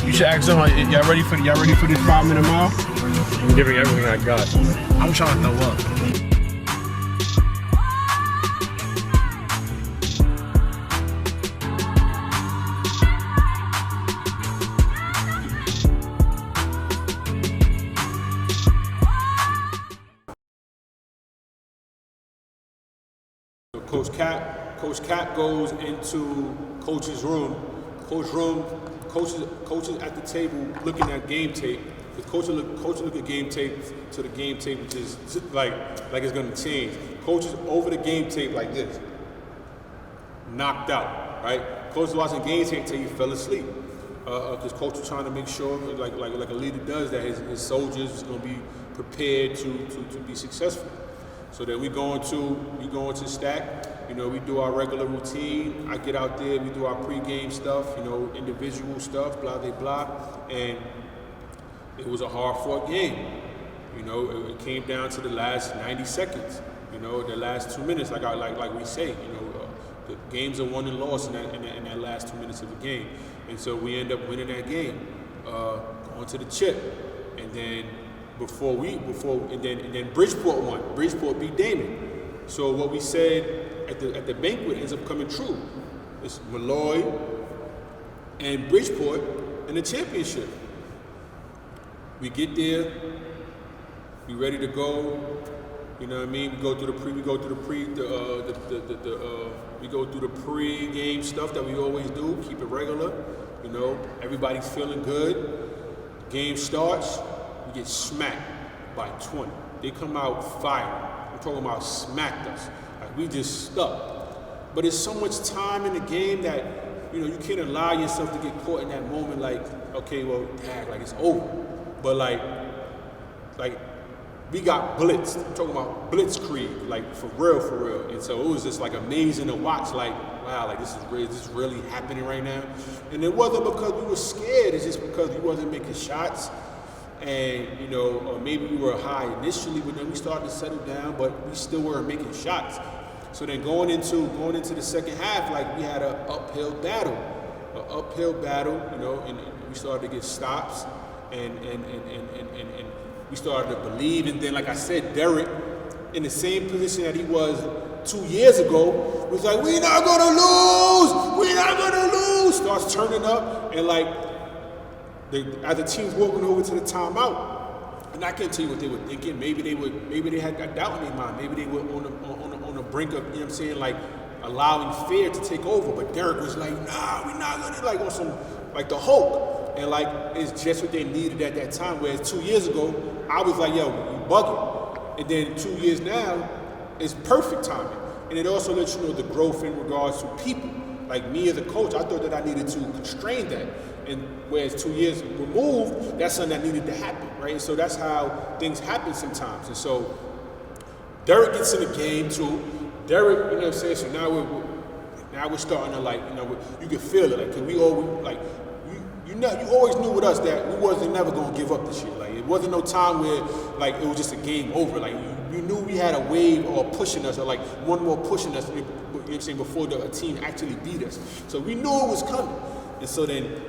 You should ask them, like, y'all ready for this 5-minute mile? I'm giving everything I got. I'm trying to throw up. Coach Cap goes into coach's room. Coaches at the table looking at game tape. The coach look at game tape to the game tape, which is like it's gonna change. Coach is over the game tape like this, knocked out. Right? Coach is watching game tape till he fell asleep. Because coach was trying to make sure, like a leader does, that his soldiers is gonna be prepared to be successful. So then we go into stack. You know, we do our regular routine. I get out there, we do our pregame stuff, you know, individual stuff, blah, blah, blah. And it was a hard-fought game. You know, it came down to the last 90 seconds. You know, the last 2 minutes, like we say, you know, the games are won and lost in that last 2 minutes of the game. And so we end up winning that game, going to the chip. And then and then Bridgeport won. Bridgeport beat Damon. So what we said at the banquet ends up coming true. It's Malloy and Bridgeport in the championship. We get there, we ready to go. You know what I mean? We go through the pre-game stuff that we always do. Keep it regular. You know, everybody's feeling good. Game starts. We get smacked by 20. They come out firing. I'm talking about smacked us. Like, we just stuck. But there's so much time in the game that, you know, you can't allow yourself to get caught in that moment like, okay, well, dang, like it's over. But like we got blitzed. I'm talking about blitzkrieg, like for real. And so it was just like amazing to watch, like, wow, like this is really happening right now. And it wasn't because we were scared, it's just because we wasn't making shots. And, you know, or maybe we were high initially, but then we started to settle down, but we still weren't making shots. So then going into the second half, like we had an uphill battle, you know, and we started to get stops, and we started to believe. And then, like I said, Derek, in the same position that he was 2 years ago, was like, we're not gonna lose, starts turning up, and like, as the team's walking over to the timeout, and I can't tell you what they were thinking. Maybe they had a doubt in their mind. Maybe they were on the brink of, you know what I'm saying, like allowing fear to take over. But Derek was like, nah, we're not gonna, like on some, like the Hulk. And like, it's just what they needed at that time. Whereas 2 years ago, I was like, yo, you bugging. And then 2 years now, it's perfect timing. And it also lets you know the growth in regards to people. Like me as a coach, I thought that I needed to constrain that. And whereas 2 years removed, that's something that needed to happen, right? So that's how things happen sometimes. And so Derek gets in the game too. Derek, you know what I'm saying? So now we're starting to, like, you know, you can feel it, like, cause we always, like, you always knew with us that we wasn't never gonna give up this year. Like, it wasn't no time where, like, it was just a game over. Like, you knew we had a wave or pushing us, or like one more pushing us, you know what I'm saying, before the team actually beat us. So we knew it was coming. And so then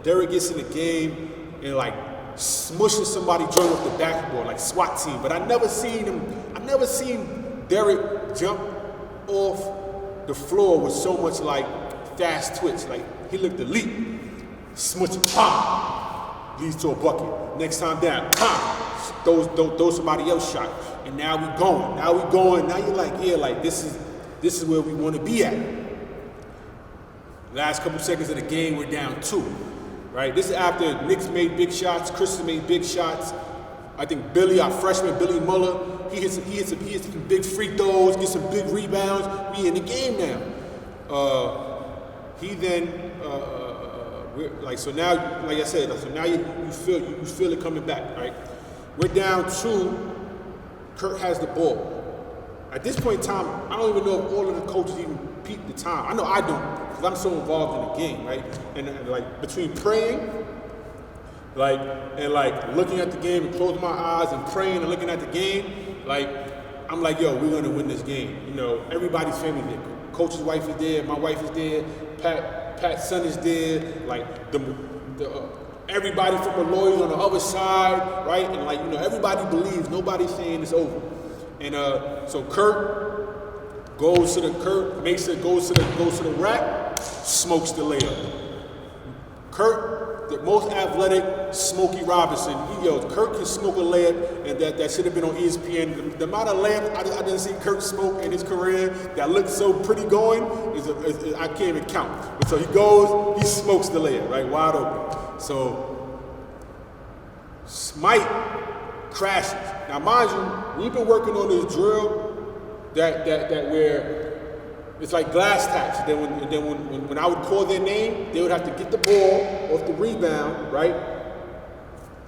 Derek gets in the game and like smushes somebody joint off the backboard, like SWAT team. But I never seen Derek jump off the floor with so much like fast twitch. Like he looked elite. Smush it, pop. leads to a bucket. Next time down, throw somebody else shot. And now we going. Now you're like, yeah, like this is where we want to be at. Last couple seconds of the game, we're down 2. Right? This is after Knicks made big shots, Chris made big shots. I think Billy, our freshman, Billy Muller, he hits some big free throws, gets some big rebounds. We in the game now. He then, so now, like I said, so now you feel it coming back, right? We're down 2. Kurt has the ball. At this point in time, I don't even know if all of the coaches even peep the time. I know I don't, because I'm so involved in the game, right? And like between praying, and looking at the game and closing my eyes and praying and looking at the game, I'm like, yo, we're gonna win this game. You know, everybody's family there. Coach's wife is there, my wife is there, Pat's son is there, everybody from the lawyers on the other side, right? And everybody believes, nobody's saying it's over. And so Kurt goes to the rack, smokes the layup. Kurt, the most athletic, Smokey Robinson, he yells, Kurt can smoke a layup, and that should have been on ESPN. The amount of layups I didn't see Kurt smoke in his career that looked so pretty going, I can't even count. But so he goes, he smokes the layup, right, wide open. So Smite crashes. Now, mind you, we've been working on this drill that where it's like glass taps. Then when I would call their name, they would have to get the ball off the rebound, right?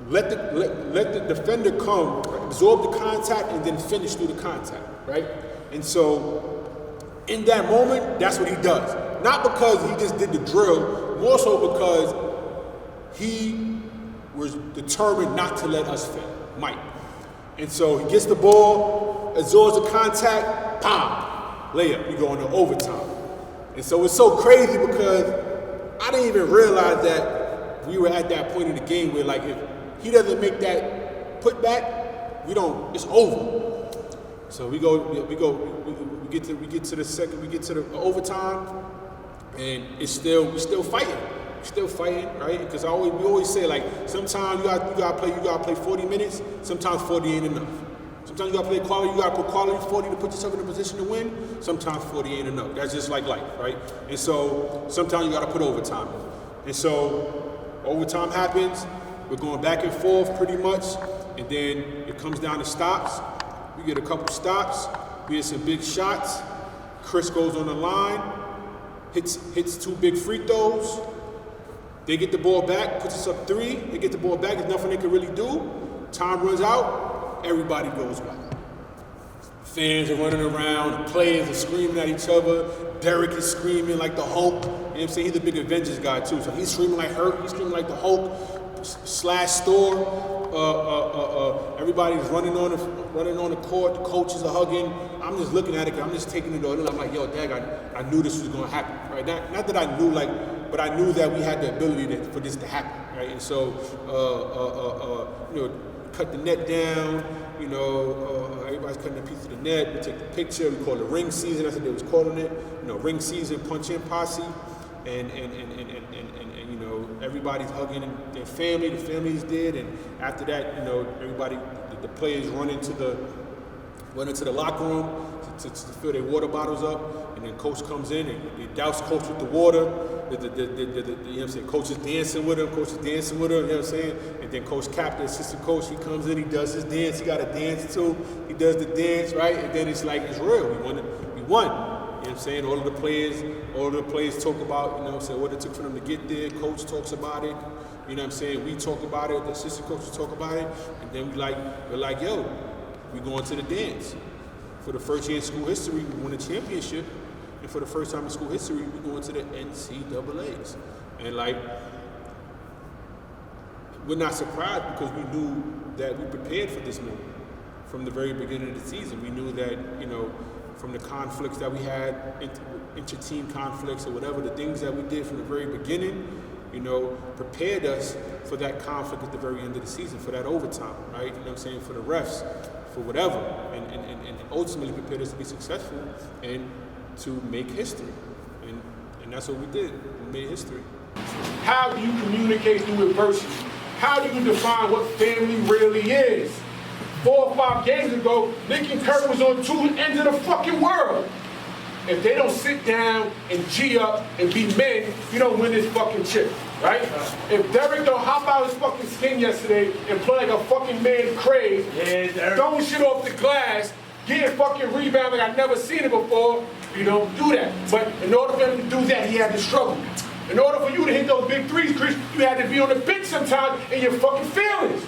Let the defender come, absorb the contact, and then finish through the contact, right? And so in that moment, that's what he does. Not because he just did the drill, more so because he was determined not to let us fail, Mike. And so he gets the ball, absorbs the contact, layup, we go into overtime. And so it's so crazy because I didn't even realize that we were at that point in the game where if he doesn't make that putback, it's over. So we get to the overtime, and we're still fighting. Still fighting, right? Because we always say sometimes you gotta play 40 minutes. Sometimes 40 ain't enough. Sometimes you gotta play quality. You gotta put quality 40 to put yourself in a position to win. Sometimes 40 ain't enough. That's just like life, right? And so sometimes you gotta put overtime in. And so overtime happens. We're going back and forth pretty much, and then it comes down to stops. We get a couple stops. We get some big shots. Chris goes on the line, hits 2 big free throws. They get the ball back, puts us up 3. They get the ball back, there's nothing they can really do. Time runs out, everybody goes wild. Fans are running around, the players are screaming at each other. Derek is screaming like the Hulk. You know what I'm saying? He's a big Avengers guy too, so he's screaming like Hurt, he's screaming like the Hulk / Thor. Everybody's running on the court, the coaches are hugging. I'm just looking at it, I'm just taking it all in. I'm like, yo, Dag, I knew this was gonna happen, right? Not that I knew but I knew that we had the ability for this to happen, right? And so, cut the net down, everybody's cutting a piece of the net, we take the picture, we call it ring season, that's what they was calling it, ring season, punch in posse, and everybody's hugging their family, the family's dead, and after that, everybody, the players run into the locker room to fill their water bottles up, and then coach comes in and they douse coach with the water. You know what I'm saying? Coach is dancing with him, you know what I'm saying? And then Coach Cap, the assistant coach, he comes in, he does his dance, he got a dance too, he does the dance, right? And then it's real, we won. You know what I'm saying? All of the players talk about, what it took for them to get there. Coach talks about it, you know what I'm saying? We talk about it, the assistant coaches talk about it, and then we're like, yo, we going to the dance. For the first year in school history, we won a championship, and for the first time in school history, we going to the NCAAs. And we're not surprised because we knew that we prepared for this moment from the very beginning of the season. We knew that, from the conflicts that we had, inter-team conflicts or whatever, the things that we did from the very beginning, prepared us for that conflict at the very end of the season, for that overtime, right? You know what I'm saying? For the refs, for whatever, and ultimately prepared us to be successful and to make history. And that's what we did. We made history. How do you communicate through adversity? how do you define what family really is? 4 or 5 games ago, Nick and Kurt was on 2 ends of the fucking world. If they don't sit down and G up and be men, you don't win this fucking chip, right? If Derek don't hop out his fucking skin yesterday and play like a fucking man crazy, throwing shit off the glass, getting fucking rebound like I've never seen it before, you don't do that. But in order for him to do that, he had to struggle. In order for you to hit those big threes, Chris, you had to be on the bench sometimes in your fucking feelings.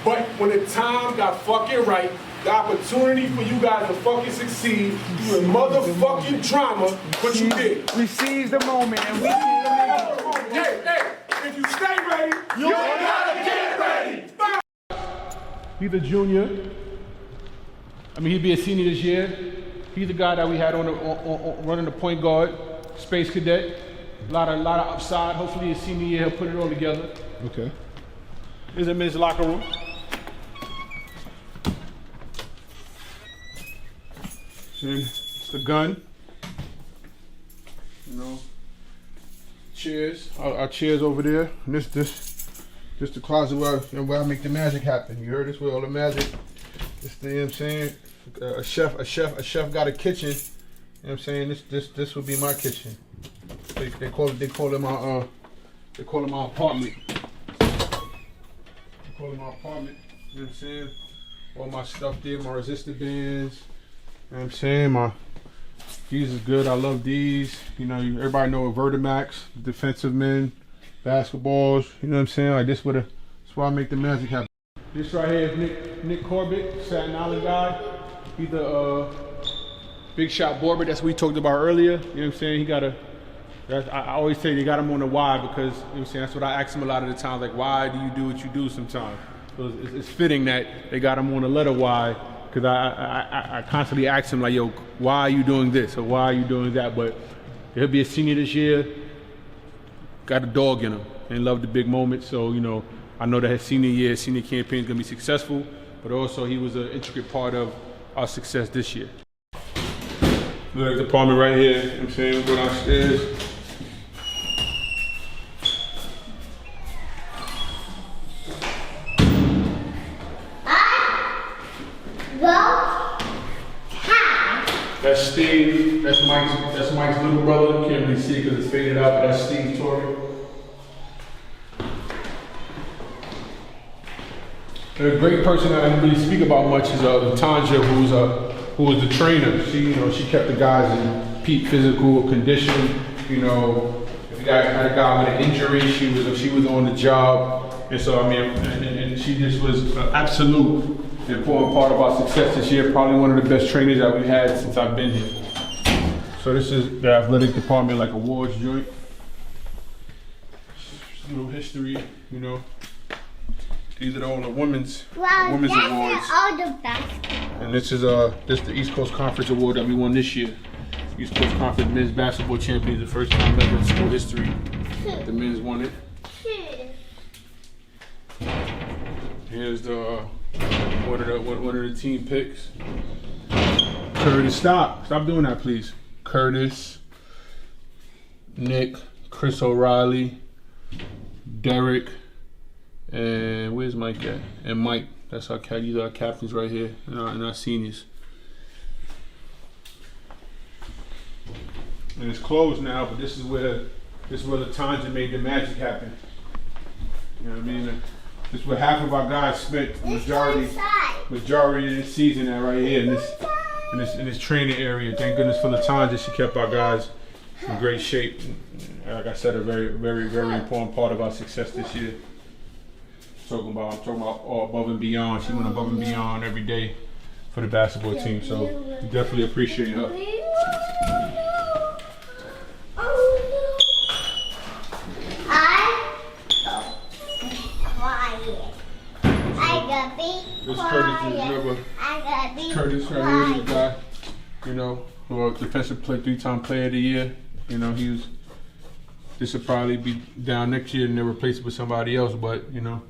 But when the time got fucking right, the opportunity for you guys to fucking succeed through the motherfucking drama, what you did. We seized the moment and we Hey, if you stay ready, you ain't gotta get ready. He's a junior. I mean, he'd be a senior this year. He's the guy that we had on running the point guard, space cadet. A lot of upside. Hopefully his senior year he'll put it all together. Okay. Here's him in his locker room. It's the gun. You know. Chairs. Our chairs over there. And this the closet where I make the magic happen. You heard this? Where all the magic. This the, you know what I'm saying? A chef got a kitchen. You know what I'm saying? This would be my kitchen. They call it my apartment. They call it my apartment. You know what I'm saying? All my stuff there, my resistor bands. You know what I'm saying? These is good. I love these. You know, everybody know Vertimax, defensive men, basketballs. You know what I'm saying? Like that's why I make the magic happen. This right here is Nick Corbett, Staten Island guy. He's the big shot Borbert. That's what we talked about earlier. You know what I'm saying? I always say they got him on the why because, you know what I'm saying, that's what I ask him a lot of the times, like, why do you do what you do sometimes? So it's fitting that they got him on the letter Y because I constantly ask him, like, yo, why are you doing this or why are you doing that? But he'll be a senior this year, got a dog in him and love the big moments. So, you know, I know that his senior campaign is going to be successful, but also he was an intricate part of our success this year. Look at the apartment right here, you know what I'm saying? We go downstairs. That's Steve, that's Mike's little brother. You can't really see it because it's faded out, but that's Steve Torrey. A great person that I didn't really speak about much is Tanja, who was the trainer. She kept the guys in peak physical condition. You know, if you guys had a guy with an injury, she was on the job. And so I mean, and she just was an absolute important part of our success this year. Probably one of the best trainers that we've had since I've been here. So this is the athletic department, like awards joint. Just a little history, you know. These are all the women's awards. All the best. And this is the East Coast Conference Award that we won this year. East Coast Conference men's basketball champions, the first time ever in school history. The men's won it. Here's the one of the team picks. Curtis, stop doing that, please. Curtis, Nick, Chris O'Reilly, Derek, and where's Mike at? And Mike. These are our captains right here, and our seniors. And it's closed now, but this is where the Tanja made the magic happen. You know what I mean? This is where half of our guys spent the majority of the season at right here in this training area. Thank goodness for Tanja. She kept our guys in great shape. Like I said, a very, very, very important part of our success this year. I'm talking about all above and beyond. She went above and beyond every day for the basketball team. So we definitely appreciate her. This Curtis right here is the guy, you know, who defensive player, 3-time player of the year. You know, this will probably be down next year and they'll replace it with somebody else, but you know,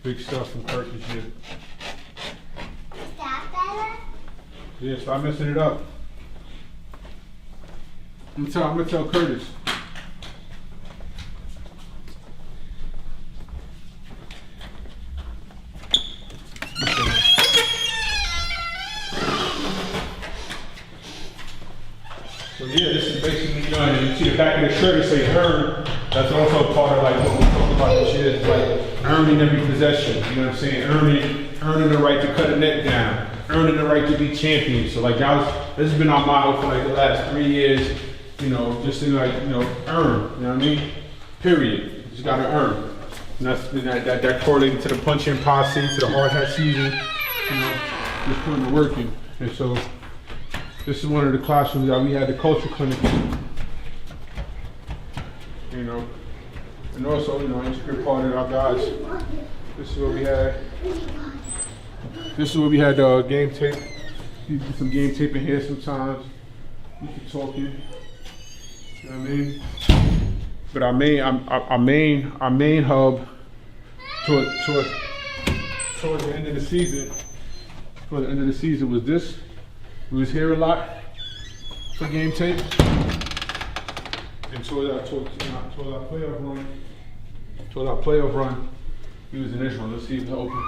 big stuff from Curtis this year. Is that better? Yeah, stop messing it up. I'm gonna tell Curtis. Yeah, this is basically, you know, and you see the back of the shirt, it say earn. That's also part of like what we talk about this year, is like earning every possession. You know what I'm saying? Earning the right to cut a net down, earning the right to be champions. So like this has been our motto for like the last 3 years. You know, just to like, you know, earn. You know what I mean? Period. You just gotta earn. And that correlated to the punch-in posse, to the hard hat season. You know, just putting the work in. And so this is one of the classrooms that we had the culture clinic in. You know, and also, you know, integral part of our guys. This is where we had. This is where we had game tape. You do some game tape in here sometimes. We can talk in. You know what I mean? But our main hub towards the end of the season. Toward the end of the season was this. We was here a lot for game tape. And toward our playoff run, he was in this one. Let's see if it's open.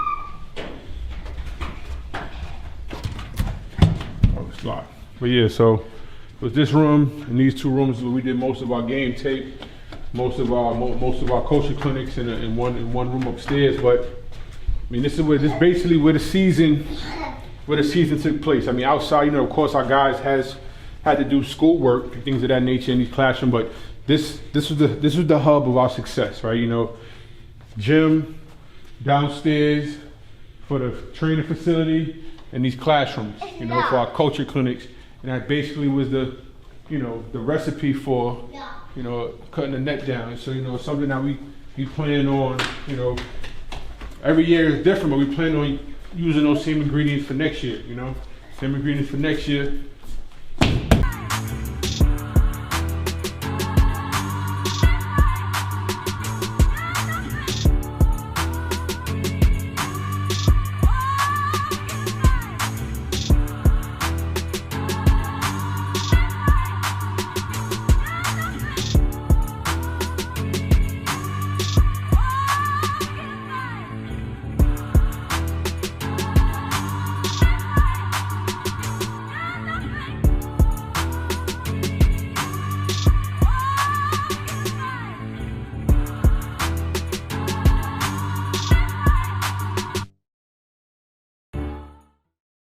Oh, it's locked. But yeah, so it was this room and these two rooms where we did most of our game tape, most of our culture clinics in one room upstairs. But I mean, this basically where the season took place. I mean, outside, you know, of course, our guys had to do schoolwork and things of that nature in these classrooms, but this was the hub of our success, right? You know, gym downstairs for the training facility and these classrooms, you know, for our culture clinics, and that basically was the recipe for, you know, cutting the net down. And so, you know, something that we plan on, you know, every year is different, but we plan on using those same ingredients for next year, you know? Same ingredients for next year,